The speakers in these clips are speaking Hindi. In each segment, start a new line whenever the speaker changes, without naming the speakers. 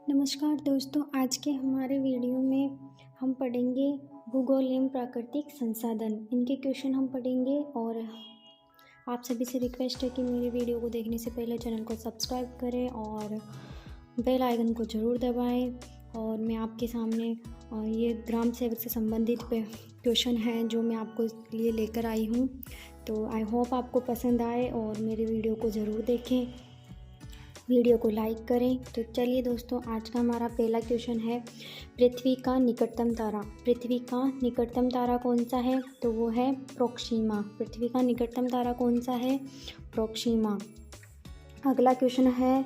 नमस्कार दोस्तों, आज के हमारे वीडियो में हम पढ़ेंगे भूगोल एवं प्राकृतिक संसाधन। इनके क्वेश्चन हम पढ़ेंगे और आप सभी से रिक्वेस्ट है कि मेरे वीडियो को देखने से पहले चैनल को सब्सक्राइब करें और बेल आइकन को ज़रूर दबाएं। और मैं आपके सामने ये ग्राम सेवक से संबंधित क्वेश्चन हैं जो मैं आपको लिए लेकर आई हूँ। तो आई होप आपको पसंद आए और मेरे वीडियो को ज़रूर देखें, वीडियो को लाइक करें। तो चलिए दोस्तों, आज का हमारा पहला क्वेश्चन है पृथ्वी का निकटतम तारा। पृथ्वी का निकटतम तारा कौन सा है? तो वो है प्रोक्सीमा। पृथ्वी का निकटतम तारा कौन सा है? प्रोक्सीमा। अगला क्वेश्चन है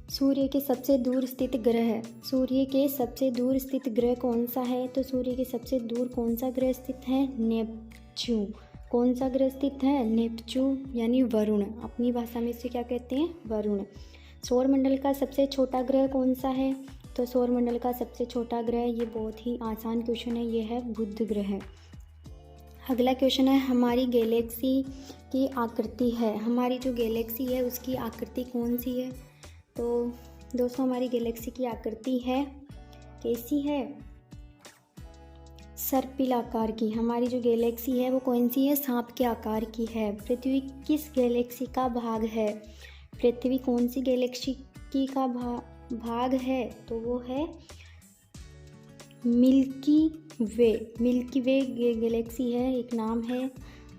सूर्य के सबसे दूर स्थित ग्रह। सूर्य के सबसे दूर स्थित ग्रह कौन सा है? तो सूर्य के सबसे दूर कौन सा ग्रह स्थित है? नेपच्यून। कौन सा ग्रह स्थित है? नेपच्यून यानी वरुण। अपनी भाषा में इसे क्या कहते हैं? वरुण। सौरमंडल का सबसे छोटा ग्रह कौन सा है? तो सौरमंडल का सबसे छोटा ग्रह, ये बहुत ही आसान क्वेश्चन है, ये है बुध ग्रह। अगला क्वेश्चन है हमारी गैलेक्सी की आकृति है। हमारी जो गैलेक्सी है उसकी आकृति कौन सी है? तो दोस्तों, हमारी गैलेक्सी की आकृति है, कैसी है? सर्पिल आकार की। हमारी जो गैलेक्सी है वो कौन सी है? सांप के आकार की है। पृथ्वी किस गैलेक्सी का भाग है? पृथ्वी कौन सी गैलेक्सी की का भाग है? तो वो है मिल्की वे। मिल्की वे गैलेक्सी है, एक नाम है।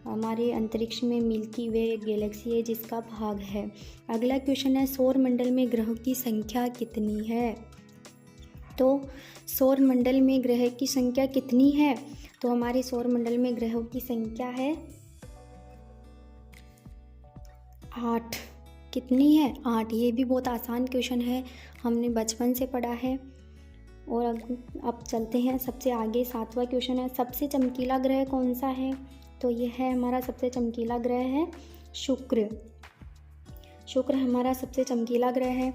हमारे अंतरिक्ष में मिल्की वे गैलेक्सी है जिसका भाग है। अगला क्वेश्चन है सौरमंडल में ग्रहों की संख्या कितनी है? तो सौरमंडल में ग्रह की संख्या कितनी है? तो हमारे सौरमंडल में ग्रहों की संख्या है 8। कितनी है? 8। ये भी बहुत आसान क्वेश्चन है, हमने बचपन से पढ़ा है। और अब चलते हैं सबसे आगे। 7वां क्वेश्चन है सबसे चमकीला ग्रह कौन सा है? तो ये है हमारा सबसे चमकीला ग्रह है शुक्र। शुक्र हमारा सबसे चमकीला ग्रह है।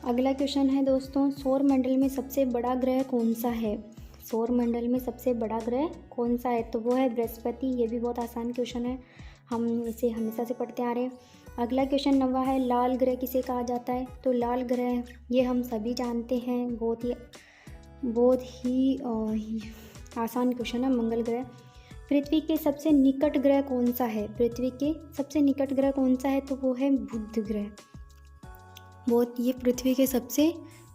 अगला क्वेश्चन है दोस्तों सौरमंडल में सबसे बड़ा ग्रह कौन सा है? सौरमंडल में सबसे बड़ा ग्रह कौन सा है? तो वो है बृहस्पति। ये भी बहुत आसान क्वेश्चन है, हम इसे हमेशा से पढ़ते आ रहे हैं। अगला क्वेश्चन 9वां है लाल ग्रह किसे कहा जाता है? तो लाल ग्रह ये हम सभी जानते हैं, बहुत ही आसान क्वेश्चन है, मंगल ग्रह। पृथ्वी के सबसे निकट ग्रह कौन सा है? पृथ्वी के सबसे निकट ग्रह कौन सा है? तो वो है बुध ग्रह। ये पृथ्वी के सबसे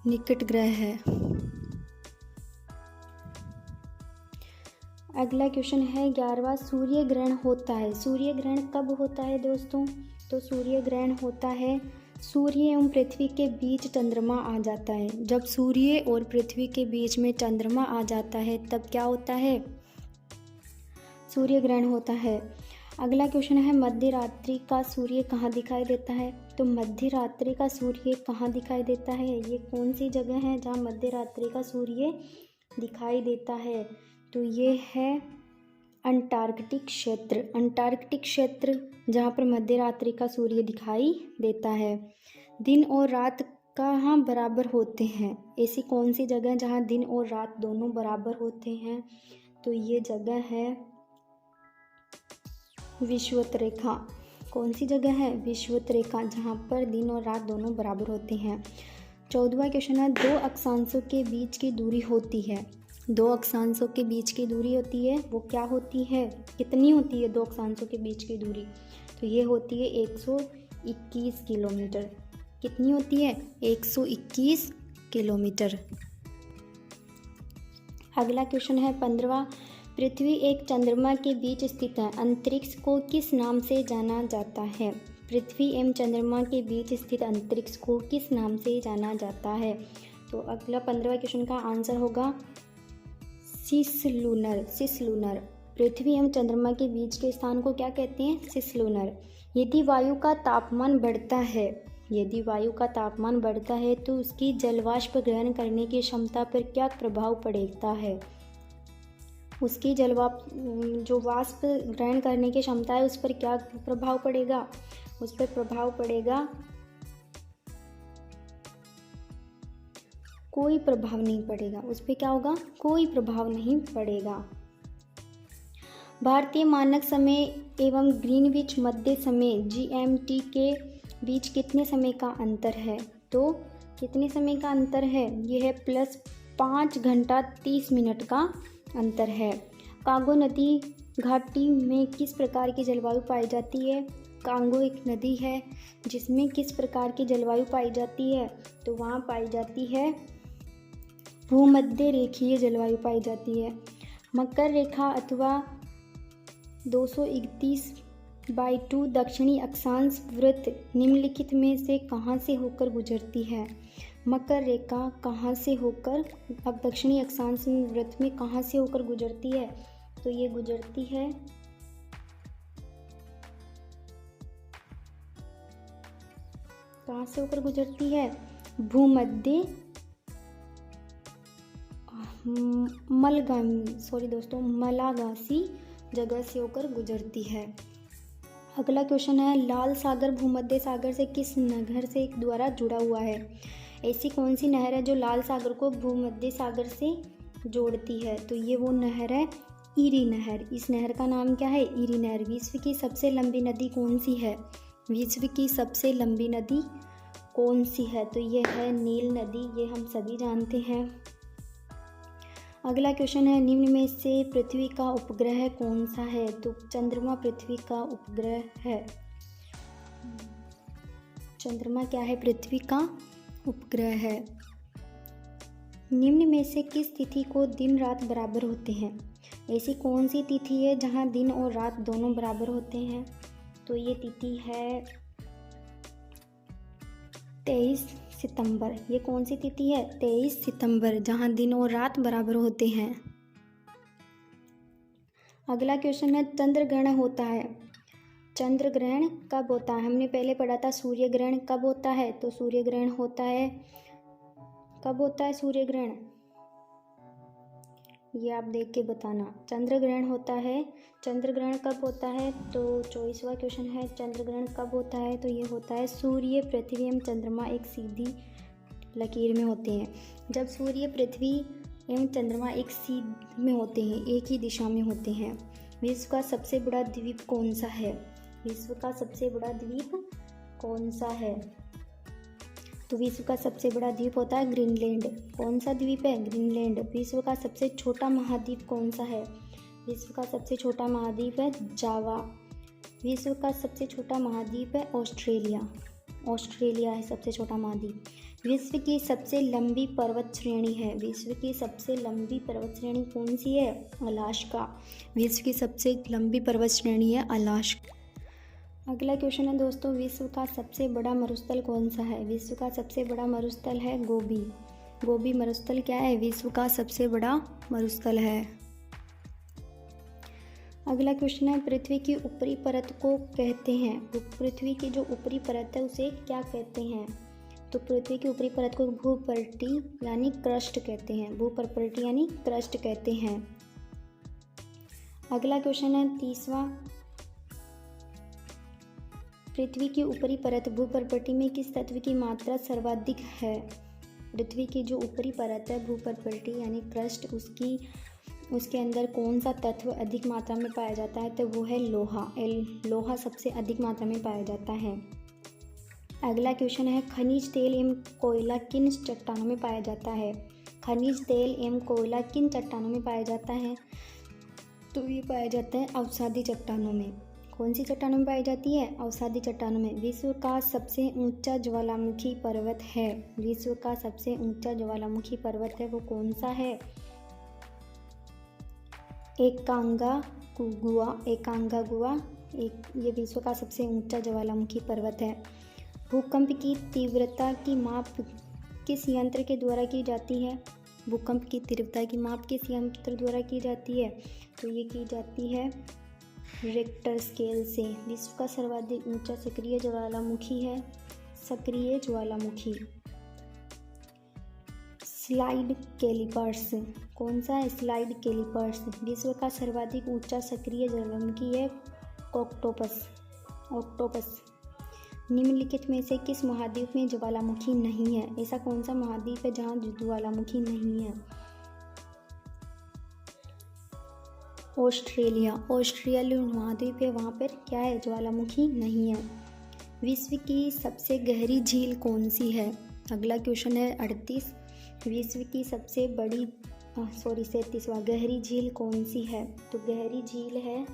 निकट ग्रह है। अगला क्वेश्चन है 11वां सूर्य ग्रहण होता है। सूर्य ग्रहण कब होता है दोस्तों? तो सूर्य ग्रहण होता है सूर्य एवं पृथ्वी के बीच चंद्रमा आ जाता है। जब सूर्य और पृथ्वी के बीच में चंद्रमा आ जाता है तब क्या होता है? सूर्य ग्रहण होता है। अगला क्वेश्चन है मध्य रात्रि का सूर्य कहाँ दिखाई देता है? तो मध्य रात्रि का सूर्य कहाँ दिखाई देता है? ये कौन सी जगह है जहाँ मध्य रात्रि का सूर्य दिखाई देता है? तो ये है अंटार्कटिक क्षेत्र। अंटार्कटिक क्षेत्र जहाँ पर मध्य रात्रि का सूर्य दिखाई देता है। दिन और रात कहाँ बराबर होते हैं? ऐसी कौन सी जगह जहाँ दिन और रात दोनों बराबर होते हैं? तो ये जगह है विषुवत रेखा। कौन सी जगह है? विषुवत रेखा, जहाँ पर दिन और रात दोनों बराबर होते हैं। 14वां क्वेश्चन है दो अक्षांशों के बीच की दूरी होती है। दो अक्षांशों के बीच की दूरी होती है, वो क्या होती है? कितनी होती है दो अक्षांशों के बीच की दूरी? तो ये होती है 121 किलोमीटर। कितनी होती है? 121 किलोमीटर। अगला क्वेश्चन है 15वां पृथ्वी एक चंद्रमा के बीच स्थित है, अंतरिक्ष को किस नाम से जाना जाता है? पृथ्वी एवं चंद्रमा के बीच स्थित अंतरिक्ष को किस नाम से जाना जाता है? तो अगला 15वां क्वेश्चन का आंसर होगा सिसलुनर। सिसलुनर। पृथ्वी एवं चंद्रमा के बीच के स्थान को क्या कहते हैं? सिसलुनर। यदि वायु का तापमान बढ़ता है, यदि वायु का तापमान बढ़ता है तो उसकी जलवाष्प ग्रहण करने की क्षमता पर क्या प्रभाव पड़ता है? उसकी जो वाष्प ग्रहण करने की क्षमता है उस पर क्या प्रभाव पड़ेगा? उस पर प्रभाव पड़ेगा, कोई प्रभाव नहीं पड़ेगा। उस पर क्या होगा? कोई प्रभाव नहीं पड़ेगा। भारतीय मानक समय एवं ग्रीनविच मध्य समय GMT के बीच कितने समय का अंतर है? तो कितने समय का अंतर है? ये है प्लस 5 घंटा 30 मिनट का अंतर है। कांगो नदी घाटी में किस प्रकार की जलवायु पाई जाती है? कांगो एक नदी है जिसमें किस प्रकार की जलवायु पाई जाती है? तो वहाँ पाई जाती है भूमध्य रेखीय जलवायु पाई जाती है। मकर रेखा अथवा 231/2 दक्षिणी अक्षांश वृत्त निम्नलिखित में से कहाँ से होकर गुजरती है? मकर रेखा कहाँ से होकर, अब दक्षिणी अक्षांश वृत्त में कहाँ से होकर गुजरती है? तो ये गुजरती है कहाँ से होकर गुजरती है? भूमध्य मलागासी जगह से होकर गुजरती है। अगला क्वेश्चन है, लाल सागर भूमध्य सागर से किस नहर से द्वारा जुड़ा हुआ है? ऐसी कौन सी नहर है जो लाल सागर को भूमध्य सागर से जोड़ती है? तो ये वो नहर है इरी नहर। इस नहर का नाम क्या है? इरी नहर। विश्व की सबसे लंबी नदी कौन सी है? विश्व की सबसे लंबी नदी कौन सी है? तो ये है नील नदी, ये हम सभी जानते हैं। अगला क्वेश्चन है, निम्न में से पृथ्वी का उपग्रह कौन सा है? तो चंद्रमा पृथ्वी का उपग्रह है। चंद्रमा क्या है? पृथ्वी का उपग्रह है। निम्न में से किस तिथि को दिन रात बराबर होते हैं? ऐसी कौन सी तिथि है जहां दिन और रात दोनों बराबर होते हैं? तो ये तिथि है 23 सितंबर। ये कौन सी तिथि है? 23 सितंबर, जहां दिन और रात बराबर होते हैं। अगला क्वेश्चन है, चंद्र ग्रहण होता है। चंद्र ग्रहण कब होता है? हमने पहले पढ़ा था सूर्य ग्रहण कब होता है। तो सूर्य ग्रहण होता है, कब होता है सूर्य ग्रहण? ये आप देख के बताना। चंद्र ग्रहण होता है, चंद्र ग्रहण कब होता है? तो 24वां क्वेश्चन है, चंद्र ग्रहण कब होता है? तो ये होता है सूर्य पृथ्वी एवं चंद्रमा एक सीधी लकीर में होते हैं। जब सूर्य पृथ्वी एवं चंद्रमा एक सीध में होते हैं, एक ही दिशा में होते हैं। विश्व का सबसे बड़ा द्वीप कौन सा है? विश्व का सबसे बड़ा द्वीप कौन सा है? तो विश्व का सबसे बड़ा द्वीप होता है ग्रीनलैंड। कौन सा द्वीप है? ग्रीनलैंड। विश्व का सबसे छोटा महाद्वीप कौन सा है? विश्व का सबसे छोटा महाद्वीप है जावा। विश्व का सबसे छोटा महाद्वीप है ऑस्ट्रेलिया। ऑस्ट्रेलिया है सबसे छोटा महाद्वीप। विश्व की सबसे लंबी पर्वत श्रेणी है। विश्व की सबसे लंबी पर्वत श्रेणी कौन सी है? अलास्का। विश्व की सबसे लंबी पर्वत श्रेणी है अलास्का। अगला क्वेश्चन है दोस्तों, विश्व का सबसे बड़ा मरुस्थल कौन सा है? विश्व का सबसे बड़ा मरुस्थल है गोबी। गोबी मरुस्थल क्या है? विश्व का सबसे बड़ा मरुस्थल है। अगला क्वेश्चन है, पृथ्वी की ऊपरी परत को कहते हैं, पृथ्वी की जो ऊपरी परत है उसे क्या कहते हैं? तो पृथ्वी की ऊपरी परत को भूपर्टी यानी क्रस्ट कहते हैं। भूपर्टी यानी क्रस्ट कहते हैं। अगला क्वेश्चन है 30वां, पृथ्वी की ऊपरी परत भूपर्टी में किस तत्व की मात्रा सर्वाधिक है? पृथ्वी की जो ऊपरी परत है भूपर्टी यानी क्रस्ट, उसके अंदर कौन सा तत्व अधिक मात्रा में पाया जाता है? तो वो है लोहा। लोहा सबसे अधिक मात्रा में पाया जाता है। अगला क्वेश्चन है, खनिज तेल एवं कोयला किन चट्टानों में पाया जाता है? खनिज तेल एवं कोयला किन चट्टानों में पाया जाता है? तो ये पाया जाता है अवसादी चट्टानों में। कौन सी चट्टानों में पाई जाती है? अवसादी चट्टानों में। विश्व का सबसे ऊंचा ज्वालामुखी पर्वत है। विश्व का सबसे ऊंचा ज्वालामुखी पर्वत है वो कौन सा है? एकांगागुआ ये विश्व का सबसे ऊंचा ज्वालामुखी पर्वत है। भूकंप की तीव्रता की माप किस यंत्र के द्वारा की जाती है? भूकंप की तीव्रता की माप किस यंत्र द्वारा की जाती है? तो ये की जाती है रिक्टर स्केल से। विश्व का सर्वाधिक ऊंचा सक्रिय ज्वालामुखी है सक्रिय ज्वालामुखी। स्लाइड कैलिपर्स कौन सा है? Slide callipers. विश्व का सर्वाधिक ऊंचा सक्रिय ज्वालामुखी है ऑक्टोपस। निम्नलिखित में से किस महाद्वीप में ज्वालामुखी नहीं है? ऐसा कौन सा महाद्वीप है जहाँ ज्वालामुखी नहीं है? ऑस्ट्रेलिया महाद्वीप है, वहाँ पर क्या है? ज्वालामुखी नहीं है। विश्व की सबसे गहरी झील कौन सी है? अगला क्वेश्चन है 38। विश्व की सबसे बड़ी 37वां गहरी झील कौन सी है? तो गहरी झील है